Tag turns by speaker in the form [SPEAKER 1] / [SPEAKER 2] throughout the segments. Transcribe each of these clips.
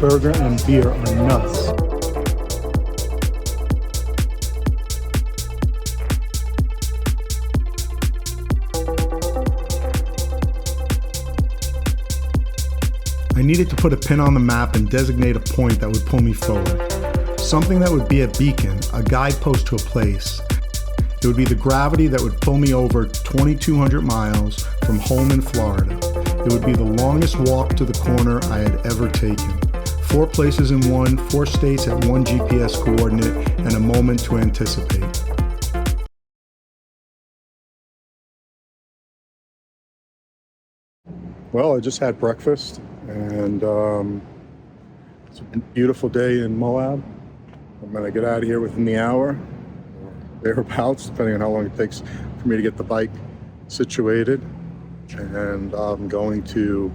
[SPEAKER 1] burger and beer are nuts. I needed to put a pin on the map and designate a point that would pull me forward. Something that would be a beacon, a guidepost to a place. It would be the gravity that would pull me over 2,200 miles from home in Florida. It would be the longest walk to the corner I had ever taken. 4 places in one, 4 states at one GPS coordinate, and a moment to anticipate. Well, I just had breakfast, and it's a beautiful day in Moab. I'm gonna get out of here within the hour, or thereabouts, depending on how long it takes for me to get the bike situated. And I'm going to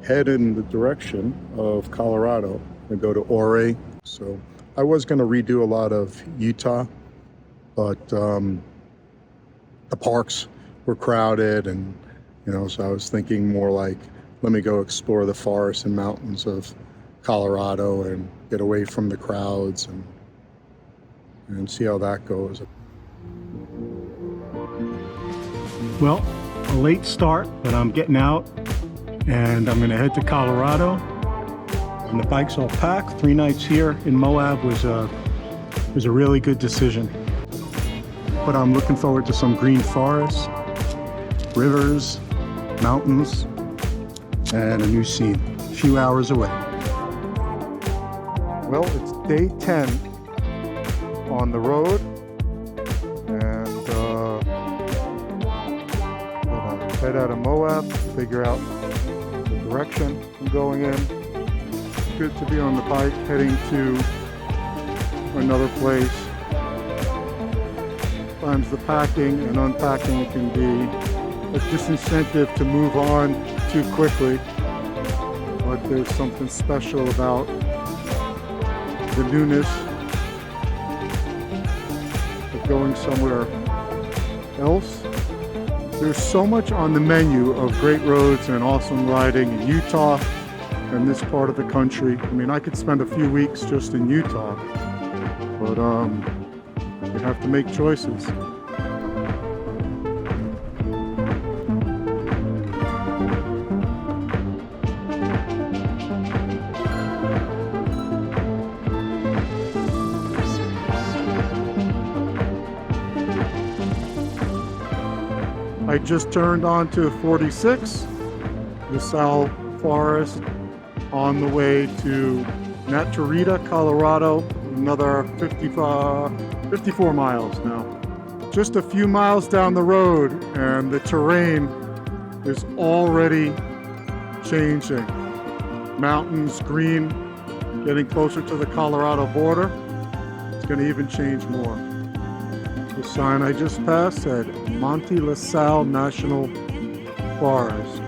[SPEAKER 1] head in the direction of Colorado and go to Ouray. So I was gonna redo a lot of Utah, but the parks were crowded, and so I was thinking more like, let me go explore the forests and mountains of Colorado and get away from the crowds and see how that goes. Well, a late start, but I'm getting out and I'm gonna head to Colorado. And the bike's all packed. 3 nights here in Moab was a really good decision. But I'm looking forward to some green forests, rivers, mountains, and a new scene a few hours away. Well, it's day 10 on the road, and gonna head out of Moab, figure out the direction I'm going in. Good to be on the bike, heading to another place. Sometimes the packing and unpacking can be a disincentive to move on too quickly, but there's something special about the newness of going somewhere else. There's so much on the menu of great roads and awesome riding in Utah and this part of the country. I mean, I could spend a few weeks just in Utah, but you have to make choices. I just turned onto 46, the Sal Forest, on the way to Naturita, Colorado, another 54 miles now. Just a few miles down the road, and the terrain is already changing. Mountains, green, getting closer to the Colorado border. It's going to even change more. The sign I just passed said Monte La Salle National Forest.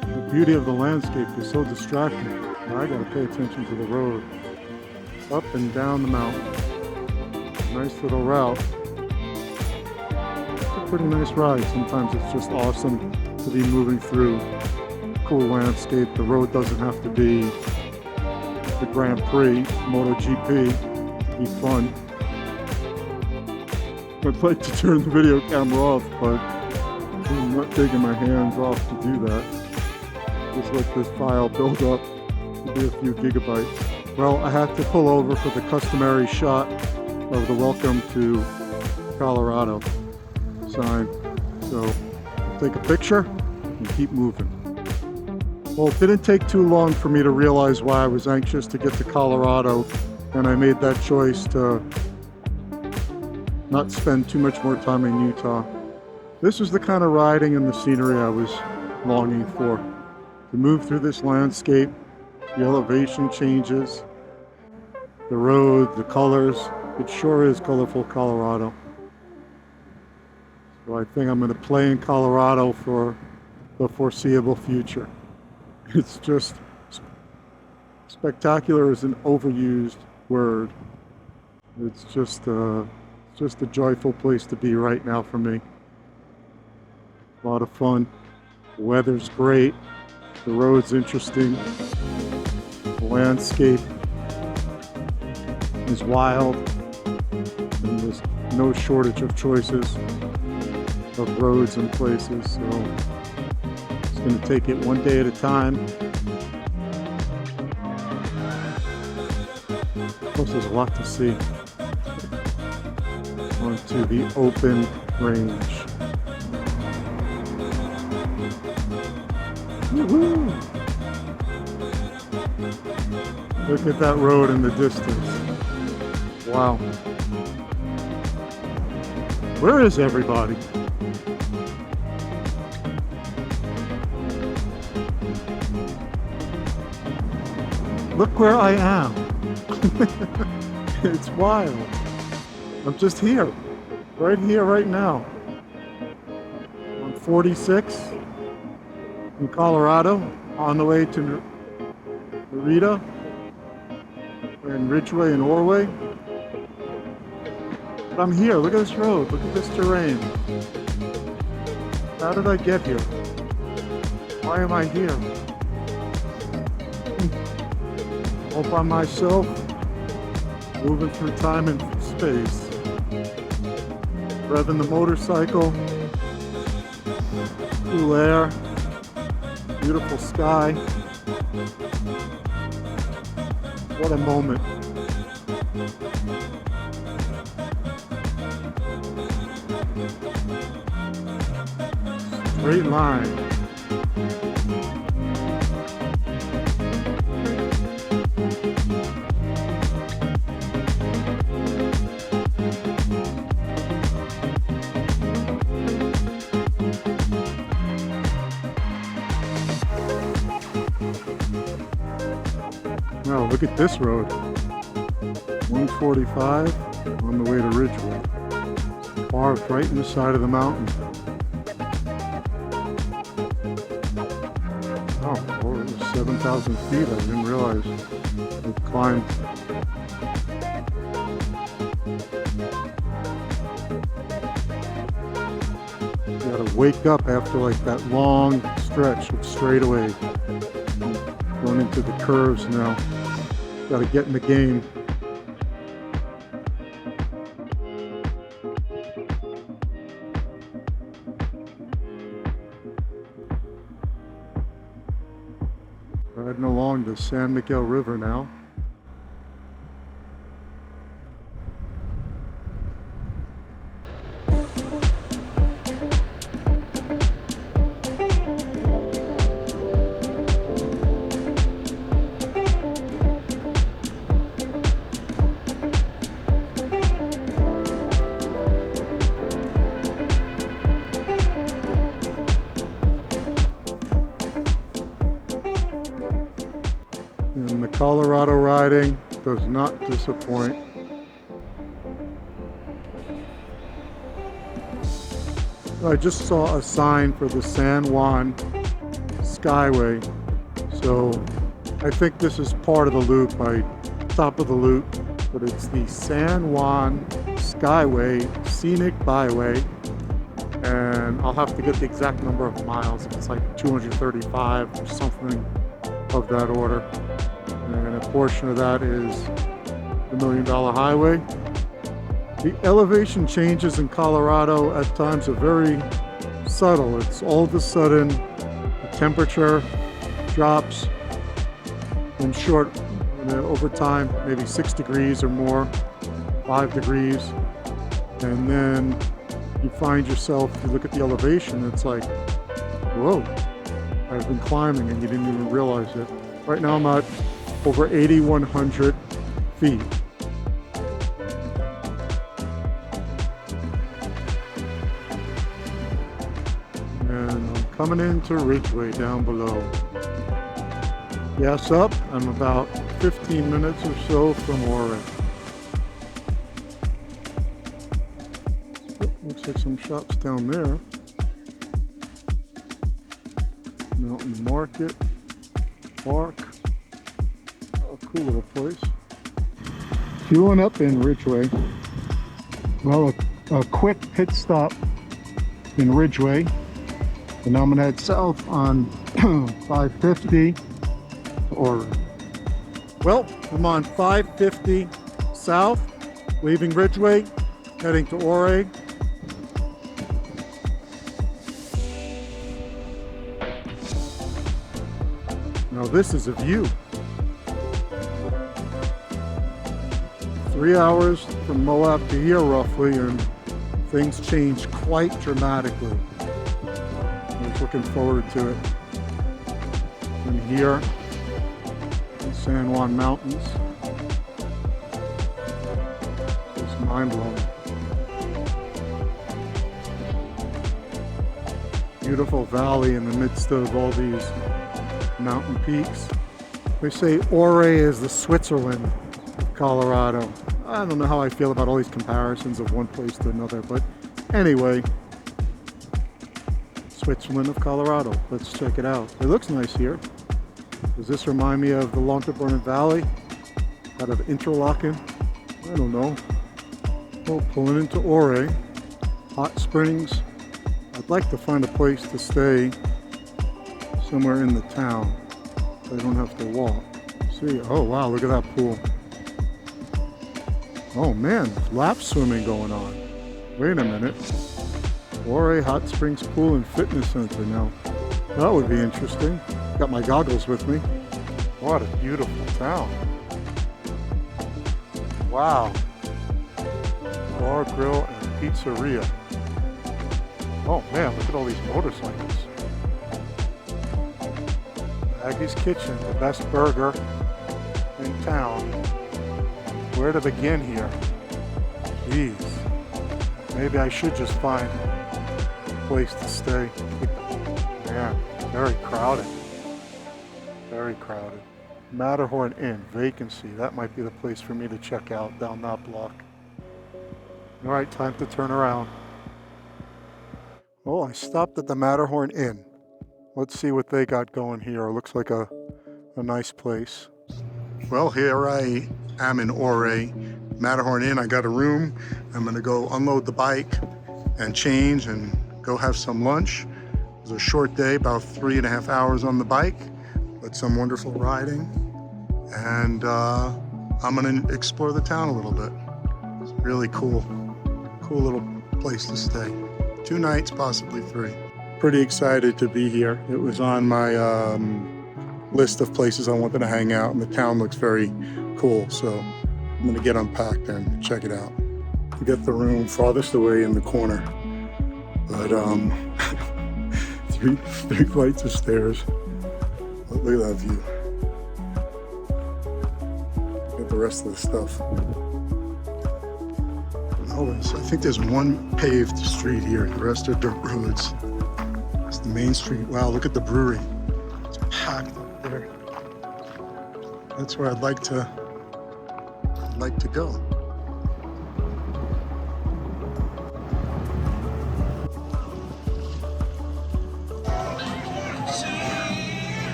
[SPEAKER 1] The beauty of the landscape is so distracting. I gotta pay attention to the road. Up and down the mountain. Nice little route. It's a pretty nice ride. Sometimes it's just awesome to be moving through cool landscape. The road doesn't have to be the Grand Prix, MotoGP. It'd be fun. I'd like to turn the video camera off, but I'm not taking my hands off to do that. Just let this file build up. It'll be a few gigabytes. Well, I had to pull over for the customary shot of the Welcome to Colorado sign. So I'll take a picture and keep moving. Well, it didn't take too long for me to realize why I was anxious to get to Colorado, and I made that choice to not spend too much more time in Utah. This was the kind of riding and the scenery I was longing for. To move through this landscape, the elevation changes, the road, the colors. It sure is colorful Colorado. So I think I'm going to play in Colorado for the foreseeable future. It's just spectacular is an overused word. It's just a joyful place to be right now for me. A lot of fun. The weather's great. The road's interesting. The landscape is wild, and there's no shortage of choices of roads and places, so it's going to take it one day at a time. Of course, there's a lot to see. Onto the open range. Woohoo! Look at that road in the distance. Wow. Where is everybody? Look where I am. It's wild. I'm just here, right now. On 46 in Colorado, on the way to Narita and Ridgeway and Ouray. But I'm here. Look at this road. Look at this terrain. How did I get here? Why am I here? All by myself, moving through time and space. Revving the motorcycle, cool air, beautiful sky. What a moment. Straight line. Wow, look at this road. 145 on the way to Ridgeway. Carved right in the side of the mountain. Oh, over 7,000 feet. I didn't realize we've climbed. You gotta wake up after like that long stretch of straightaway. Going into the curves now. Got to get in the game. Riding along the San Miguel River now. And the Colorado riding does not disappoint. I just saw a sign for the San Juan Skyway, so I think this is part of the loop, top of the loop, but it's the San Juan Skyway Scenic Byway, and I'll have to get the exact number of miles. It's like 235 or something of that order. And a portion of that is the $1 Million Highway. The elevation changes in Colorado at times are very subtle. It's all of a sudden the temperature drops in short, over time, maybe 6 degrees or more, 5 degrees. And then you find yourself, you look at the elevation, it's like, whoa, I've been climbing and you didn't even realize it. Right now I'm at over 8,100 feet. And I'm coming into Ridgeway down below. Gas up, I'm about 15 minutes or so from Ouray. Looks like some shops down there. Mountain Market, Park. Cool little place. Fueling up in Ridgeway. Well, a quick pit stop in Ridgeway, and now I'm gonna head south on 550 or Well, I'm on 550 south, leaving Ridgeway, heading to Ouray. Now this is a view. 3 hours from Moab to here roughly, and things change quite dramatically. I was looking forward to it. And here, the San Juan Mountains. It's mind-blowing. Beautiful valley in the midst of all these mountain peaks. They say Ouray is the Switzerland of Colorado. I don't know how I feel about all these comparisons of one place to another, but anyway, Switzerland of Colorado. Let's check it out. It looks nice here. Does this remind me of the Lontaburn Valley out of Interlaken? I don't know. Well, pulling into Ouray, hot springs. I'd like to find a place to stay somewhere in the town so I don't have to walk. See, oh wow, look at that pool. Oh man, lap swimming going on. Wait a minute. Ouray Hot Springs Pool and Fitness Center now. That would be interesting. Got my goggles with me. What a beautiful town. Wow. Bar, grill, and pizzeria. Oh man, look at all these motorcycles. Aggie's Kitchen, the best burger in town. Where to begin here? Jeez. Maybe I should just find a place to stay. Man, very crowded. Very crowded. Matterhorn Inn, vacancy. That might be the place for me to check out down that block. Alright, time to turn around. Oh, I stopped at the Matterhorn Inn. Let's see what they got going here. It looks like a nice place. Well, here I am in Ouray, Matterhorn Inn. I got a room. I'm gonna go unload the bike and change and go have some lunch. It was a short day, about 3.5 hours on the bike, but some wonderful riding. And I'm gonna explore the town a little bit. It's really cool. Cool little place to stay. 2 nights, possibly 3. Pretty excited to be here. It was on my list of places I wanted to hang out, and the town looks very cool, so I'm gonna get unpacked and check it out. We get the room farthest away in the corner, but three flights of stairs. But look at that view. Get the rest of the stuff. Oh, I think there's one paved street here. The rest are dirt roads. It's the main street. Wow, look at the brewery. It's packed up there. That's where I'd like to go.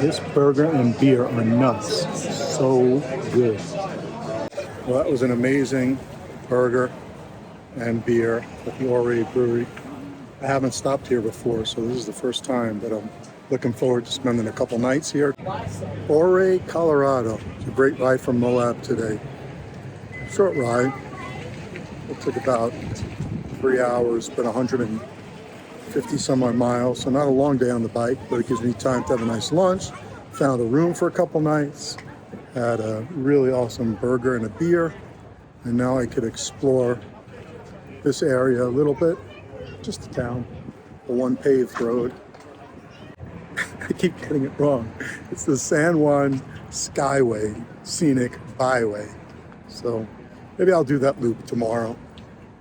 [SPEAKER 1] This burger and beer are nuts. So good. Well, that was an amazing burger and beer at the Ouray Brewery. I haven't stopped here before, so this is the first time, but I'm looking forward to spending a couple nights here. Ouray, Colorado. It's a great ride from Moab today. Short ride. It took about 3 hours, but 150 some odd miles, so not a long day on the bike, but it gives me time to have a nice lunch. Found a room for a couple nights. Had a really awesome burger and a beer, and now I could explore this area a little bit. Just the town, the one paved road. I keep getting it wrong. It's the San Juan Skyway, Scenic, Byway. So maybe I'll do that loop tomorrow.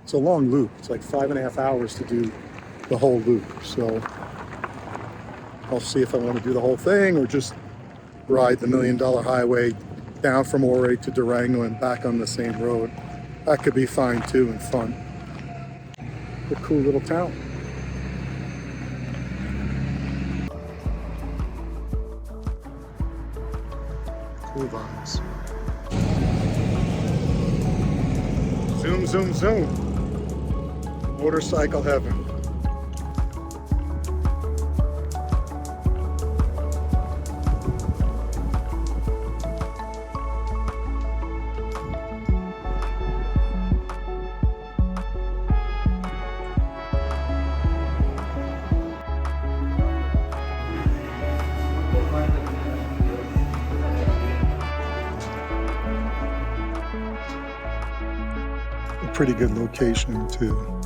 [SPEAKER 1] It's a long loop. It's like 5.5 hours to do the whole loop. So I'll see if I want to do the whole thing or just ride the $1 Million Highway down from Ouray to Durango and back on the same road. That could be fine too and fun. A cool little town. Cool vibes. Zoom, zoom, zoom. Motorcycle heaven. a pretty good location to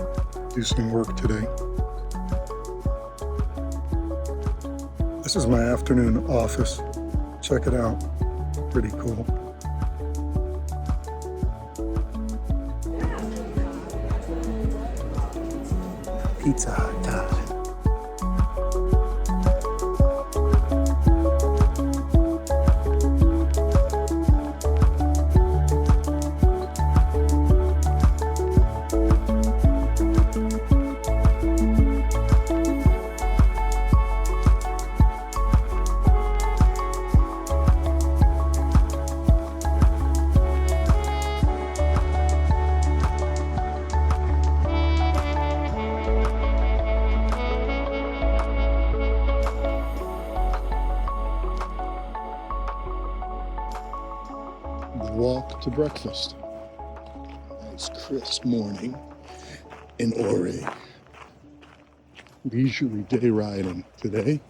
[SPEAKER 1] do some work today. This is my afternoon office. Check it out. Pretty cool. Pizza Hut time. Walk to breakfast. Nice crisp morning in Ouray. Leisurely day riding today.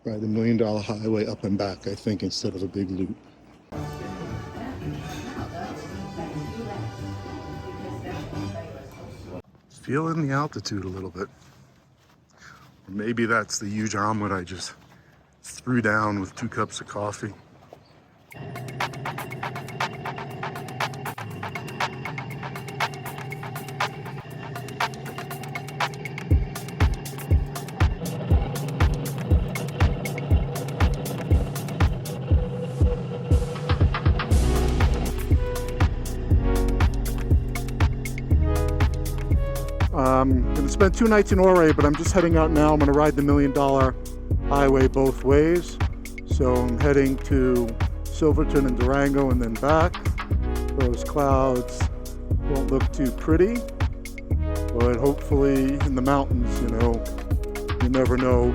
[SPEAKER 1] Ride the $1 Million Highway up and back, I think, instead of a big loop. Feeling the altitude a little bit. Or maybe that's the huge omelet I just threw down with 2 cups of coffee. I'm going to spend 2 nights in Ouray, but I'm just heading out now. I'm going to ride the $1 Million Highway both ways. So I'm heading to Silverton and Durango and then back. Those clouds won't look too pretty, but hopefully in the mountains, you never know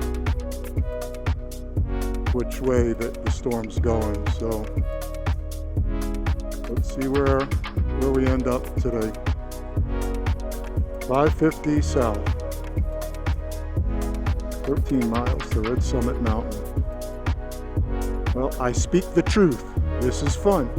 [SPEAKER 1] which way that the storm's going. So let's see where we end up today. 550 south, 13 miles to Red Summit Mountain. Well, I speak the truth. This is fun.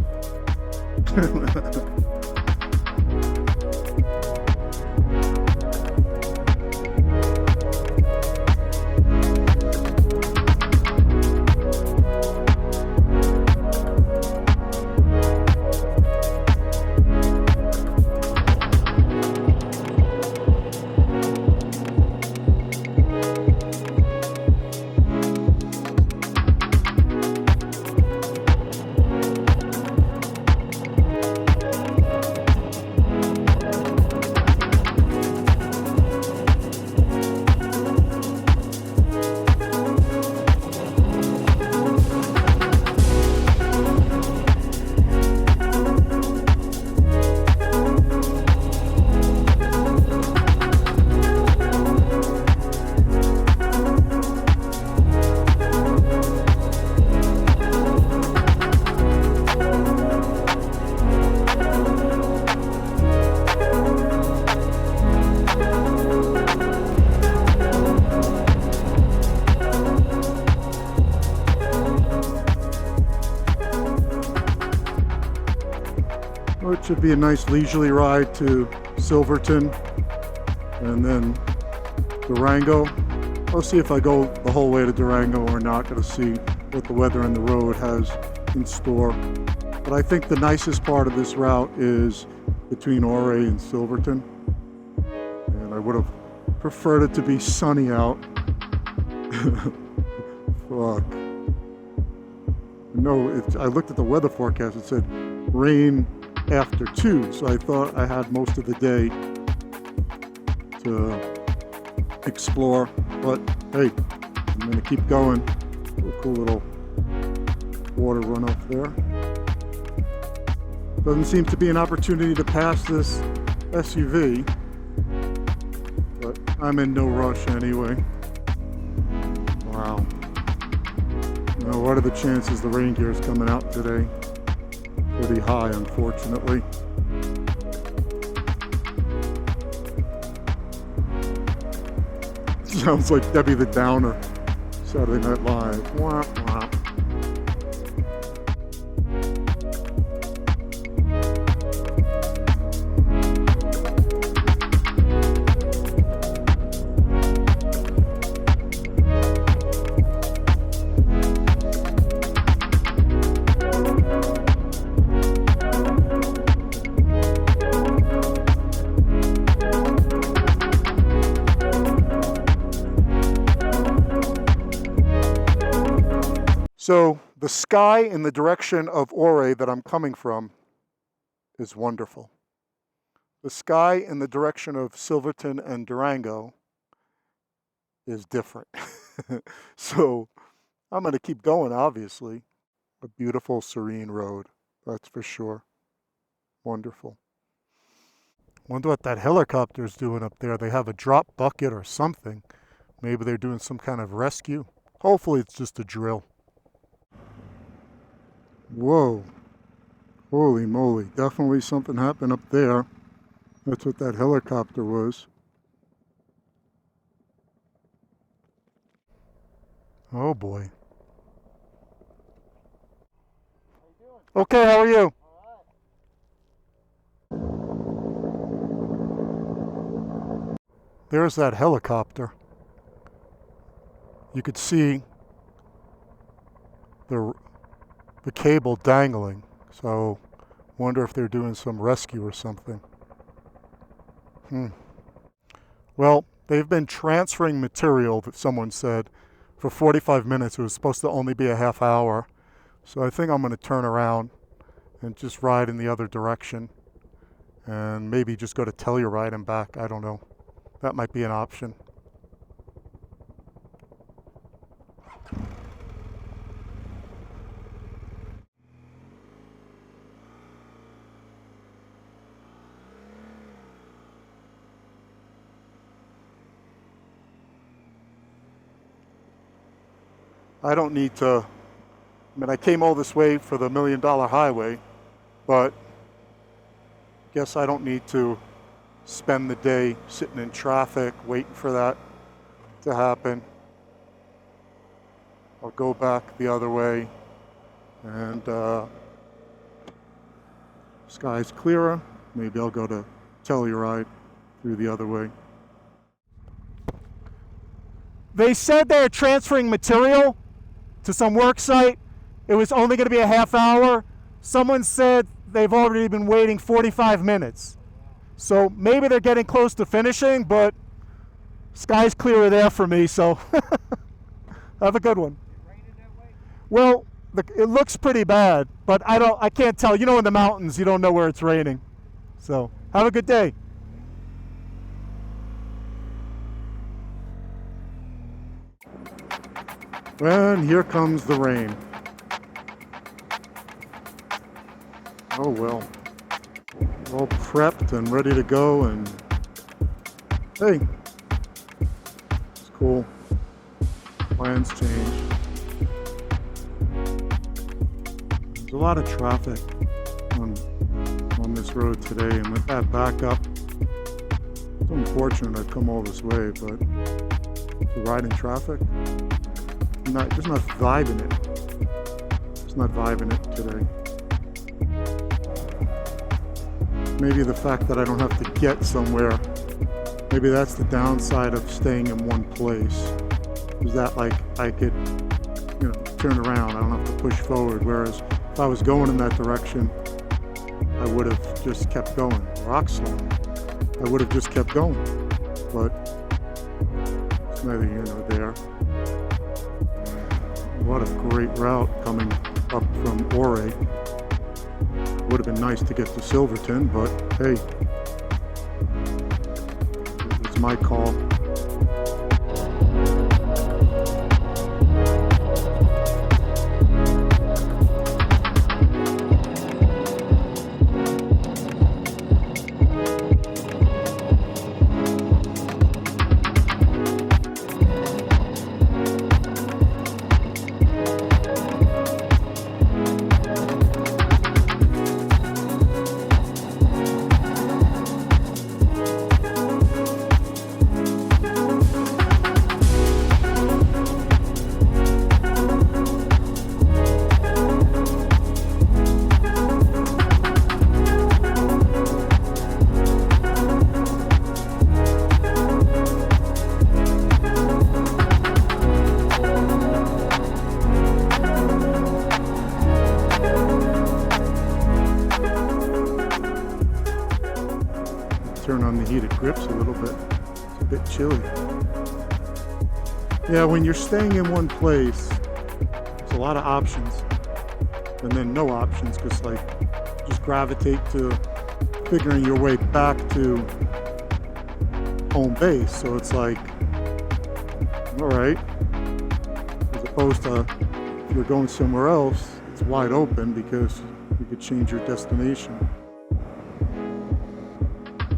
[SPEAKER 1] It should be a nice leisurely ride to Silverton and then Durango. I'll see if I go the whole way to Durango or not. Gotta see what the weather and the road has in store. But I think the nicest part of this route is between Ouray and Silverton. And I would have preferred it to be sunny out. Fuck. No, I looked at the weather forecast. It said rain after 2, so I thought I had most of the day to explore, but hey, I'm gonna keep going. A cool little water runoff there. Doesn't seem to be an opportunity to pass this SUV, but I'm in no rush anyway. Wow. What are the chances the rain gear is coming out today? Pretty high, unfortunately. Sounds like Debbie the Downer, Saturday Night Live. Wah, wah. So the sky in the direction of Ouray that I'm coming from is wonderful. The sky in the direction of Silverton and Durango is different. So I'm going to keep going, obviously. A beautiful, serene road, that's for sure. Wonderful. Wonder what that helicopter's doing up there. They have a drop bucket or something. Maybe they're doing some kind of rescue. Hopefully it's just a drill. Whoa. Holy moly. Definitely something happened up there. That's what that helicopter was. Oh boy. Okay, how are you? There's that helicopter. You could see the cable dangling. So, wonder if they're doing some rescue or something. Well, they've been transferring material, that someone said, for 45 minutes. It was supposed to only be a half hour. So I think I'm going to turn around and just ride in the other direction. And maybe just go to Telluride and back. I don't know. That might be an option. I don't need to, I came all this way for the $1 Million Highway, but guess I don't need to spend the day sitting in traffic waiting for that to happen. I'll go back the other way, and sky's clearer. Maybe I'll go to Telluride through the other way. They said they're transferring material to some work site. It was only going to be a half hour. Someone said they've already been waiting 45 minutes. So maybe they're getting close to finishing, but sky's clearer there for me, so have a good one. Well, it looks pretty bad, but I can't tell. You know, in the mountains, you don't know where it's raining. So have a good day. And here comes the rain. Oh well. All prepped and ready to go, and hey, it's cool. Plans change. There's a lot of traffic on this road today, and with that backup, it's unfortunate I've come all this way, but to ride in traffic, just not vibing it. Just not vibing it today. Maybe the fact that I don't have to get somewhere, maybe that's the downside of staying in one place. Is that like I could, turn around, I don't have to push forward. Whereas if I was going in that direction, I would have just kept going. Rock slide. I would have just kept going. But it's neither here nor there. What a great route coming up from Ouray. Would have been nice to get to Silverton, but hey, it's my call. Turn on the heated grips a little bit. It's a bit chilly. Yeah, when you're staying in one place, a lot of options, and then no options, because like just gravitate to figuring your way back to home base. So it's like, all right, as opposed to if you're going somewhere else, it's wide open because you could change your destination.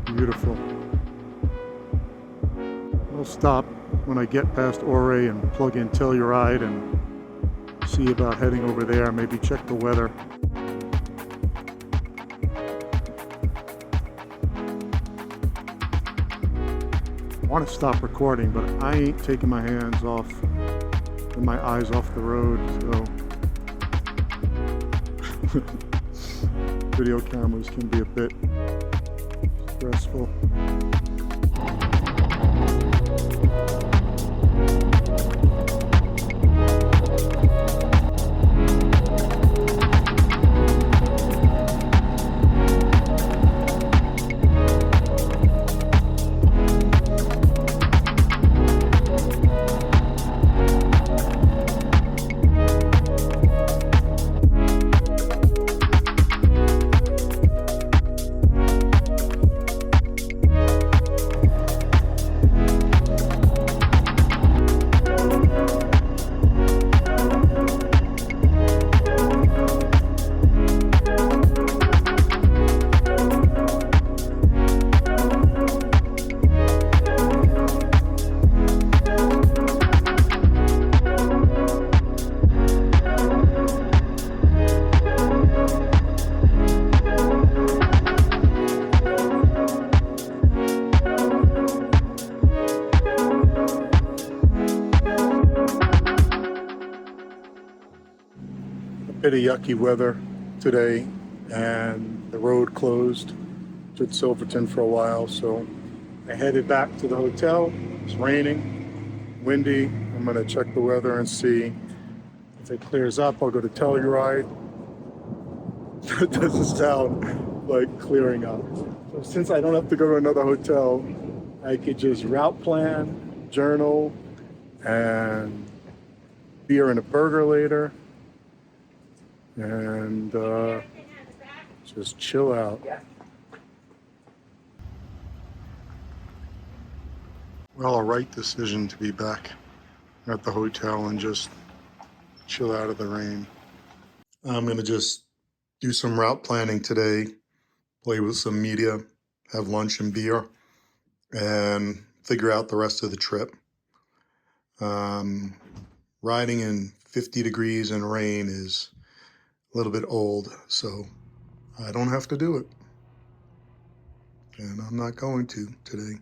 [SPEAKER 1] Beautiful. I'll stop when I get past Ouray and plug in Telluride and see about heading over there, maybe check the weather. I want to stop recording, but I ain't taking my hands off and my eyes off the road, so video cameras can be a bit stressful. Bit of yucky weather today, and the road closed to Silverton for a while, so I headed back to the hotel. It's raining, windy. I'm gonna check the weather and see if it clears up. I'll go to Telluride. That doesn't sound like clearing up. So since I don't have to go to another hotel, I could just route plan, journal, and beer and a burger later, and just chill out. Well, a right decision to be back at the hotel and just chill out of the rain. I'm gonna just do some route planning today, play with some media, have lunch and beer, and figure out the rest of the trip. Riding in 50 degrees and rain is a little bit old, so I don't have to do it. And I'm not going to today.